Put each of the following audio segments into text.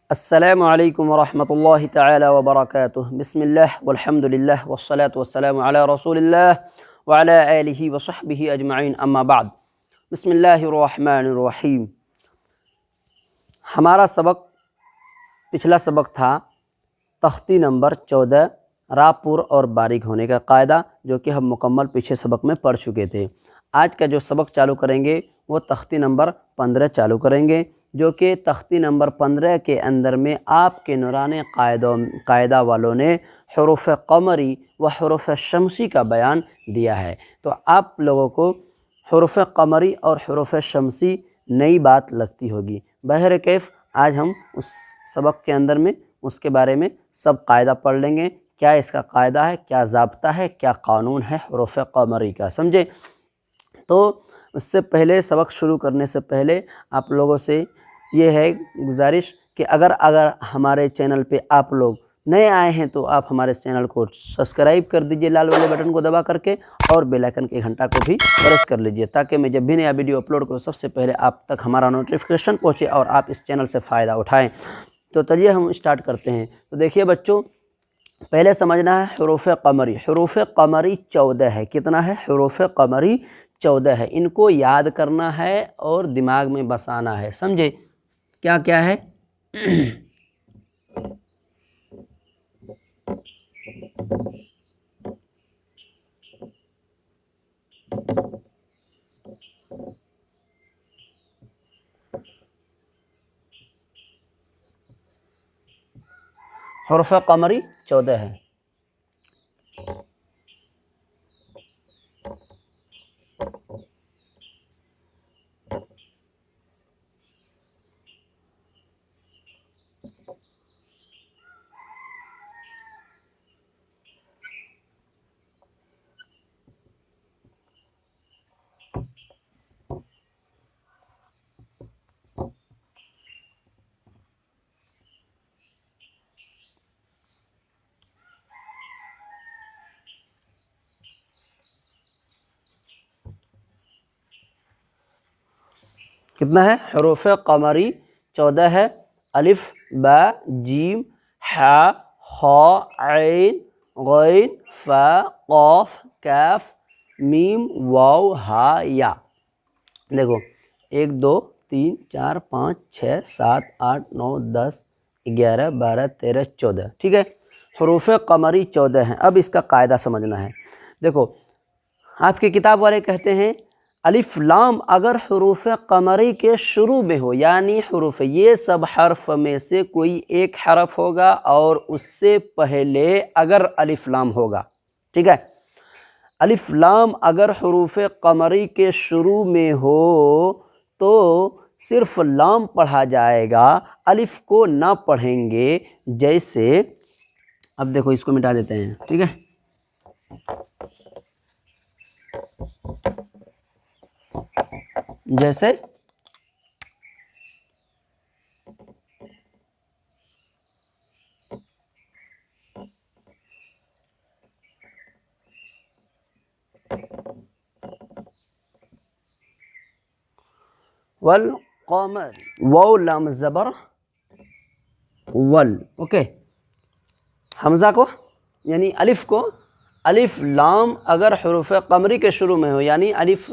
अस्सलामु अलैकुम वरहमतुल्लाहि तआला व बरकातुहू। बिस्मिल्लाह वल्हम्दुलिल्लाह वस्सलातु वस्सलामु अला रसूलिल्लाह व अला आलिहि व सहबिहि अजमईन, अम्मा बाद। बिस्मिल्लाहिर रहमानिर रहीम। हमारा पिछला सबक था तख्ती नंबर 14 रापुर और बारीक होने का कायदा, जो कि हम मुकम्मल पिछले सबक में पढ़ चुके थे। आज का जो सबक चालू करेंगे वो तख्ती नंबर 15 चालू करेंगे, जो कि तख्ती नंबर 15 के अंदर में आपके नुरानी कायदा वालों ने हुरूफ़ क़मरी व हुरूफ़ शमसी का बयान दिया है। तो आप लोगों को हुरूफ़ क़मरी और हुरूफ़ शमसी नई बात लगती होगी। बहर कैफ़ आज हम उस सबक के अंदर में उसके बारे में सब कायदा पढ़ लेंगे। क्या इसका कायदा है, क्या ज़ाब्ता है, क्या कानून है हुरूफ़ क़मरी का, समझे। तो उससे पहले, सबक शुरू करने से पहले आप लोगों से ये है गुजारिश कि अगर हमारे चैनल पे आप लोग नए आए हैं तो आप हमारे चैनल को सब्सक्राइब कर दीजिए लाल वाले बटन को दबा करके, और बेल आइकन के घंटा को भी प्रेस कर लीजिए, ताकि मैं जब भी नया वीडियो अपलोड करूँ सबसे पहले आप तक हमारा नोटिफिकेशन पहुँचे और आप इस चैनल से फ़ायदा उठाएँ। तो चलिए हम स्टार्ट करते हैं। तो देखिए बच्चों, पहले समझना है हुरूफ़ क़मरी। हुरूफ़ क़मरी 14 है। कितना है? हुरूफ़ क़मरी 14 है। इनको याद करना है और दिमाग में बसाना है, समझे। क्या क्या है? हुरूफ़ क़मरी 14 है। कितना है? हुरूफ़ क़मरी 14 है। अलिफ, बा, जीम, हा, खा, ऐन, गैन, फा, क़ाफ, काफ, मीम, वाव, हा, या। देखो 1 2 3 4 5 6 7 8 9 10 11 12 13 14, ठीक है। हुरूफ़ क़मरी 14 हैं। अब इसका कायदा समझना है। देखो, आपकी किताब वाले कहते हैं अलिफ लाम अगर हुरूफ़ क़मरी के शुरू में हो, यानी हुरूफ़ ये सब हर्फ में से कोई एक हरफ होगा और उससे पहले अगर अलिफ लाम होगा, ठीक है। अलिफ लाम अगर हुरूफ़ क़मरी के शुरू में हो तो सिर्फ लाम पढ़ा जाएगा, अलिफ को ना पढ़ेंगे। जैसे अब देखो, इसको मिटा देते हैं, ठीक है। जैसे वल क़मर, वाव लाम ज़बर वल, ओके। हमज़ा को यानी अलिफ को, अलिफ लाम अगर हुरूफ़ क़मरी के शुरू में हो, यानी अलिफ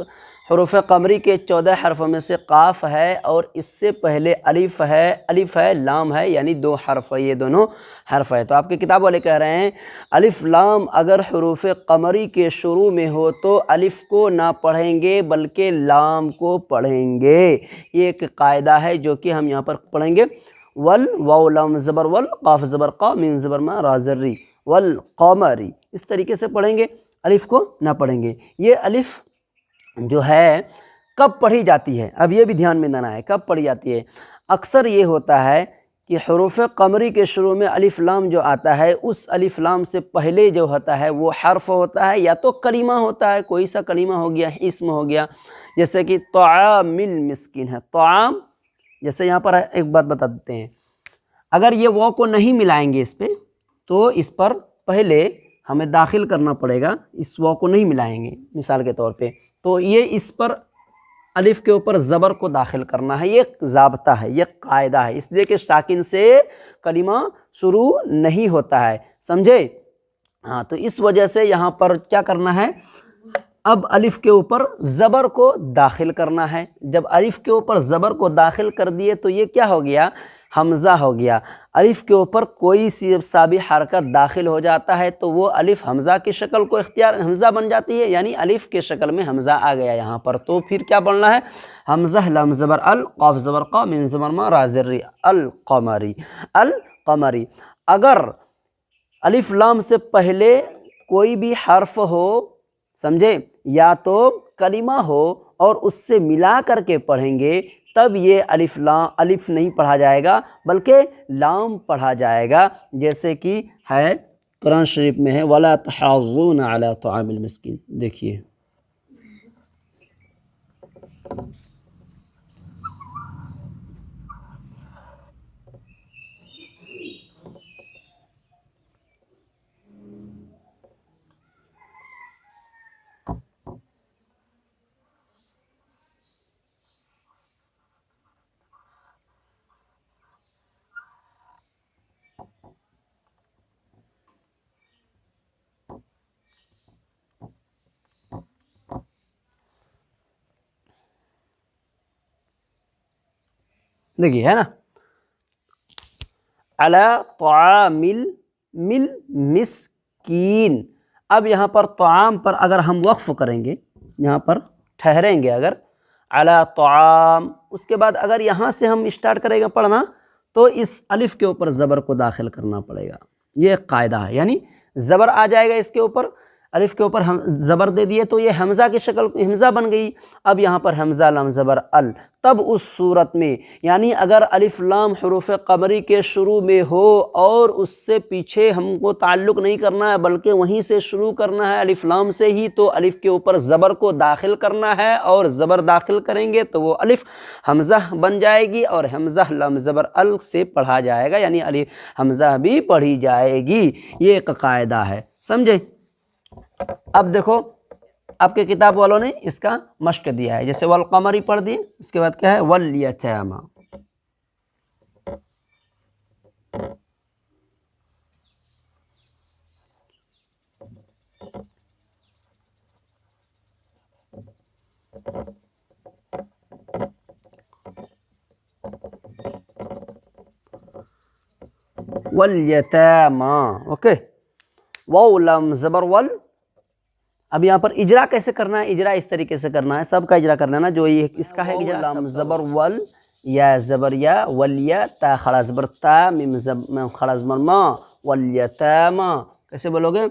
हुरूफ़ क़मरी के 14 हरफ़ों में से काफ है और इससे पहले अलिफ है, लाम है, यानी 2 हरफ है, ये दोनों हरफ है। तो आपके किताब वाले कह रहे हैं अलिफ लाम अगर हुरूफ़ क़मरी के शुरू में हो तो अलिफ को ना पढ़ेंगे बल्कि लाम को पढ़ेंगे। ये एक कायदा है जो कि हम यहाँ पर पढ़ेंगे। वल, वाव लाम ज़बर वल, काफ ज़बर का, मीम ज़बर मा, रा ज़र्री, वल क़मरी, इस तरीके से पढ़ेंगे, अलिफ को ना पढ़ेंगे। ये अलिफ जो है कब पढ़ी जाती है, अब ये भी ध्यान में देना है, कब पढ़ी जाती है। अक्सर ये होता है कि हुरूफ़ क़मरी के शुरू में अलिफ लाम जो आता है, उस अलिफ लाम से पहले जो होता है वो हर्फ होता है, या तो कलीमा होता है, कोई सा कलीमा हो गया, इस्म हो गया। जैसे कि तआमिल मिस्किन है, तआम। जैसे यहाँ पर एक बात बता देते हैं, अगर ये वाव को नहीं मिलाएंगे इस पर, तो इस पर पहले हमें दाखिल करना पड़ेगा, इस वाव को नहीं मिलाएंगे मिसाल के तौर पे, तो ये इस पर अलिफ के ऊपर ज़बर को दाखिल करना है। ये ज़ाब्ता है, ये कायदा है, इसलिए कि साकिन से कलिमा शुरू नहीं होता है, समझे। हाँ, तो इस वजह से यहाँ पर क्या करना है, अब अलिफ के ऊपर ज़बर को दाखिल करना है। जब अलिफ के ऊपर ज़बर को दाखिल कर दिए तो ये क्या हो गया, हमज़ा हो गया। अलिफ के ऊपर कोई सी साबी हरकत दाखिल हो जाता है तो वो अलिफ हमज़ा की शक्ल को इख्तियार हमज़ा बन जाती है, यानी अलिफ के शक्ल में हमज़ा आ गया यहाँ पर। तो फिर क्या बोलना है, हमज़ा लम ज़बर अल, क़ाफ़ ज़बर क़ा, मिन ज़बर मा, रा ज़ेर री, अल क़मरी, अल क़मरी। अगर अलिफ लाम से पहले कोई भी हर्फ हो, समझे, या तो कलिमा हो और उससे मिला करके पढ़ेंगे तब ये अलिफ लाम, अलिफ नहीं पढ़ा जाएगा बल्कि लाम पढ़ा जाएगा। जैसे कि है कुरान शरीफ में है, वला तहाज़ून अला तआमिल मिस्कीन। देखिए, देखिए, है ना, अला तआमिल मिल मिस्कीन। अब यहाँ पर तआम पर अगर हम वक्फ करेंगे, यहाँ पर ठहरेंगे अगर, अला तआम, उसके बाद अगर यहाँ से हम स्टार्ट करेंगे पढ़ना तो इस अलिफ के ऊपर ज़बर को दाखिल करना पड़ेगा। ये एक कायदा है, यानी ज़बर आ जाएगा इसके ऊपर, अलिफ के ऊपर हम ज़बर दे दिए तो ये हमज़ा की शक्ल, हमज़ा बन गई। अब यहाँ पर हमज़ा लम ज़बर अल, तब उस सूरत में, यानी अगर अलिफ लाम हुरूफ क़मरी के शुरू में हो और उससे पीछे हमको ताल्लुक़ नहीं करना है बल्कि वहीं से शुरू करना है अलिफ लाम से ही, तो अलिफ के ऊपर ज़बर को दाखिल करना है और ज़बर दाखिल करेंगे तो वो अलिफ हमज़ा बन जाएगी और हमज़ा लम ज़बर अल से पढ़ा जाएगा, यानी अलिफ हमज़ा भी पढ़ी जाएगी। ये एक कायदा है, समझे। अब देखो, आपके किताब वालों ने इसका मश्क दिया है, जैसे वल कमरी पढ़ दिए, इसके बाद क्या है, वल यतामा। वल यतामा, ओके, वाउ लम ज़बर वल। अब यहाँ पर इजरा कैसे करना है, इजरा इस तरीके से करना है, सबका इजरा करना है ना, जो ये इसका है इजरा, लम ज़बर वल, या ज़बर या, वलिया, ता खड़ा ज़बर ता, मिम खड़ा ज़बर मा, वलियतामा। कैसे बोलोगे,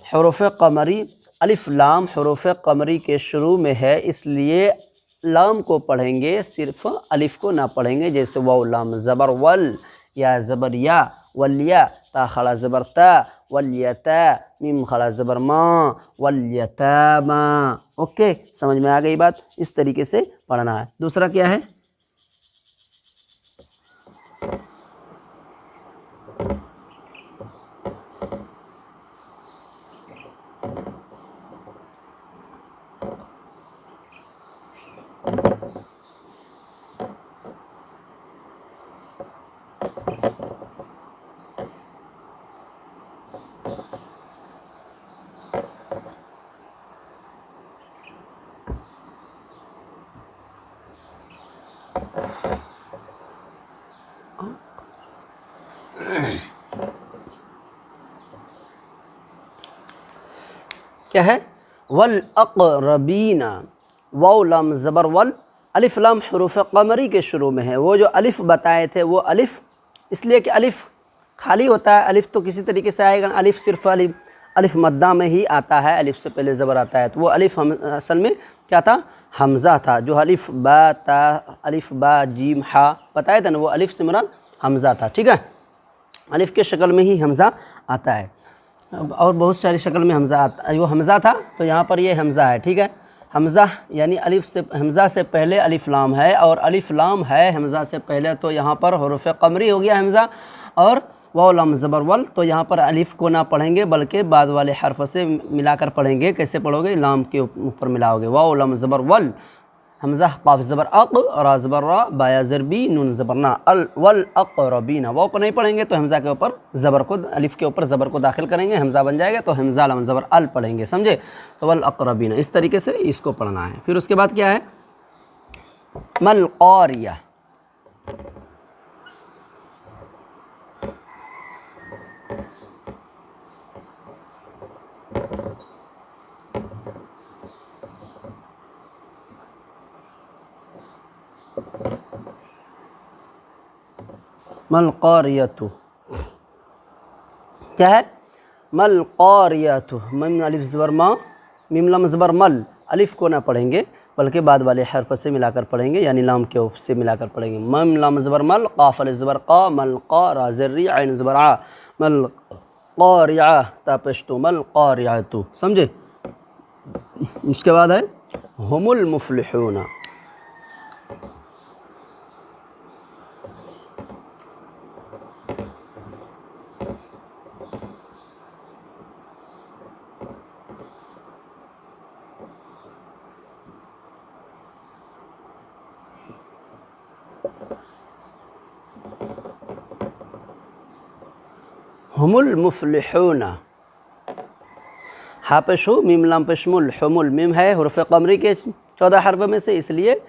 हुरूफ क़मरी, अलिफ लाम हुरूफ क़मरी के शुरू में है इसलिए लाम को पढ़ेंगे, सिर्फ अलिफ को ना पढ़ेंगे। जैसे वाउ लम ज़बर वल, या ज़बर या, वलिया, ता खड़ा ज़बर ता, वलियता, मिम खड़ा ज़बर मा, वलियतामा। ओके, समझ में आ गई बात, इस तरीके से पढ़ना है। दूसरा क्या है, क्या है, वल अक़रबीना, वाउ लम ज़बर वल, अलिफ लाम हुरूफ क़मरी के शुरू में है। वो जो अलिफ बताए थे वो अलिफ इसलिए कि अलिफ खाली होता है, अलिफ तो किसी तरीके से आएगा, अलिफ सिर्फ अलिफ मद्दा में ही आता है, अलिफ से पहले ज़बर आता है, तो वो अलिफ हम असल में क्या था, हमज़ा था। जो अलिफ बा ता, अलिफ बा जीम हा बताया था ना, वो अलिफ से मुराद हमज़ा था, ठीक है। अलिफ के शक्ल में ही हमज़ा आता है, और बहुत सारी शक्ल में हमज़ा आता है। वो हमज़ा था तो यहाँ पर ये हमज़ा है, ठीक है। हमज़ा यानी अलिफ से, हमज़ा से पहले अलिफ लाम है और अलिफ लाम है हमज़ा से पहले, तो यहाँ पर हुरूफ क़मरी हो गया हमज़ा। और वाउ लम ज़बर वल, तो यहाँ पर अलिफ को ना पढ़ेंगे बल्कि बाद वाले हर्फ से मिलाकर पढ़ेंगे। कैसे पढ़ोगे, लाम के ऊपर मिलाओगे, वाउ लम ज़बर वल, हमज़ा काफ ज़बर अक, रा ज़बर रा, बाया ज़र बी, नून ज़बर ना, अल वल अक़रबीना। वाव को नहीं पढ़ेंगे तो हमज़ा के ऊपर ज़बर को, अलिफ के ऊपर ज़बर को दाखिल करेंगे, हमज़ा बन जाएगा तो हमज़ा लम ज़बर अल पढ़ेंगे, समझे। तो वल अक़रबीना इस तरीके से इसको पढ़ना है। फिर उसके बाद क्या है, मल क़ारिया, मल क़ारियतु क्या है, मल क़ारियतु, मीम अलिफ ज़बर मा, मीम लम ज़बर मल, अलिफ को ना पढ़ेंगे बल्कि बाद वाले हर्फ से मिलाकर पढ़ेंगे, यानी लाम के से मिलाकर पढ़ेंगे। मीम लम ज़बर मल, क़ाफ अलिफ ज़बर क़ा, मल क़ा, रा ज़र री, ऐन ज़बर आ, मल क़ारिया, ता पेश तो, मल क़ारियतु, समझे। इसके बाद है हुमुल मुफ़्लिहूना, हुमुल मुफ़्लिहूना, हा पेश हो, मीम लाम पेश मुल, हुमुल, मीम है हुरूफ़ क़मरी के 14 हर्फ में से, इसलिए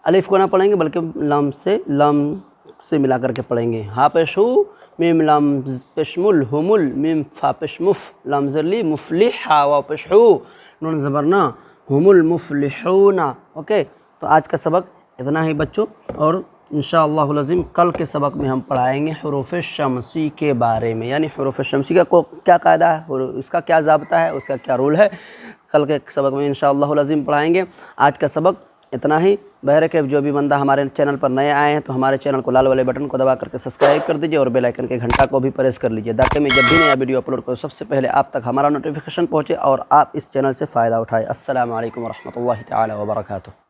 अलिफ को ना पढ़ेंगे बल्कि लाम से मिला करके पढ़ेंगे। हा पेश हो, मीम लाम पेश मुल, हुमुल, मीम फा पेश मुफ, लाम ज़रली, मुफ़लिह, हा वाव पेश हो, नून ज़बर ना, हुमुल मुफ़्लिहूना। ओके, तो आज का सबक इतना ही बच्चों, और इंशाअल्लाहुल अज़ीम कल के सबक में हम पढ़ाएंगे हुरूफ़ शमसी के बारे में, यानी हुरूफ़ शमसी का क्या कायदा है, इसका क्या ज़ाब्ता है, उसका क्या रूल है, कल के सबक में इंशाअल्लाहुल अज़ीम पढ़ाएंगे। आज का सबक इतना ही। बहरे के जो भी बंदा हमारे चैनल पर नए आए हैं तो हमारे चैनल को लाल वाले बटन को दबा करके सब्सक्राइब कर दीजिए और बेल आइकन के घंटा को भी प्रेस कर लीजिए, ताकि मैं जब भी नया वीडियो अपलोड करूँ सबसे पहले आप तक हमारा नोटिफिकेशन पहुँचे और आप इस चैनल से फ़ायदा उठाएँ। अस्सलामु अलैकुम व रहमतुल्लाहि तआला व बरकातुहू।